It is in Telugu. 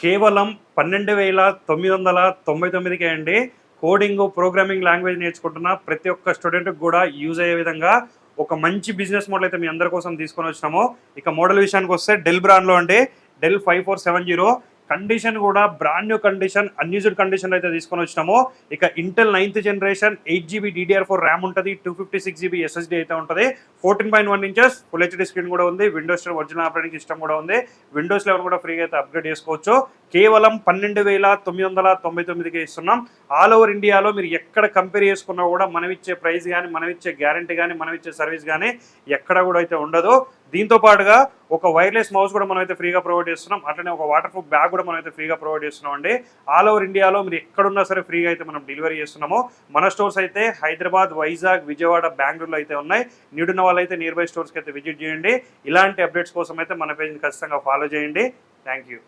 కేవలం 12,999కే అండి. కోడింగ్, ప్రోగ్రామింగ్ లాంగ్వేజ్ నేర్చుకుంటున్న ప్రతి ఒక్క స్టూడెంట్‌కి కూడా యూజ్ అయ్యే విధంగా ఒక మంచి బిజినెస్ మోడల్ అయితే మీ అందరి కోసం తీసుకొని వచ్చినాము. ఇక మోడల్ విషయానికి వస్తే డెల్ బ్రాండ్‌లో అండి డెల్ 5470 కండిషన్ కూడా బ్రాండ్ న్యూ కండిషన్, అన్యూజ్డ్ కండిషన్లో అయితే తీసుకొని వచ్చినాము. ఇక Intel 9th generation 8GB DDR4 RAM ఉంటుంది, 256GB SSD అయితే ఉంటుంది, 14.1 ఇంచెస్ ఫుల్ హెచ్డీ స్క్రీన్ కూడా ఉంది, విండోస్ ఒరిజినల్ ఆపరేటింగ్ సిస్టమ్ కూడా ఉంది, విండోస్ 11 కూడా ఫ్రీగా అయితే అప్గ్రేడ్ చేసుకోవచ్చు. కేవలం 12,999కే ఇస్తున్నాం. ఆల్ ఓవర్ ఇండియాలో మీరు ఎక్కడ కంపేర్ చేసుకున్నా కూడా మనం ఇచ్చే ప్రైస్ కానీ, మనం ఇచ్చే గ్యారంటీ కానీ, మనం ఇచ్చే సర్వీస్ కానీ ఎక్కడ కూడా అయితే ఉండదు. దీంతో పాటుగా ఒక వైర్లెస్ మౌస్ కూడా మనం అయితే ఫ్రీగా ప్రొవైడ్ చేస్తున్నాం. అట్లనే ఒక వాటర్ ప్రూఫ్ బ్యాగ్ కూడా మనం అయితే ఫ్రీగా ప్రొవైడ్ చేస్తున్నాం అండి. ఆల్ ఓవర్ ఇండియాలో మీరు ఎక్కడున్నా సరే ఫ్రీగా అయితే మనం డెలివరీ చేస్తున్నాము. మన స్టోర్స్ అయితే హైదరాబాద్, వైజాగ్, విజయవాడ, బెంగళూరులో అయితే ఉన్నాయి. నీడున్న వాళ్ళైతే నియర్ బై స్టోర్స్కి అయితే విజిట్ చేయండి. ఇలాంటి అప్డేట్స్ కోసం అయితే మన పేజ్ని ఖచ్చితంగా ఫాలో చేయండి. Thank you.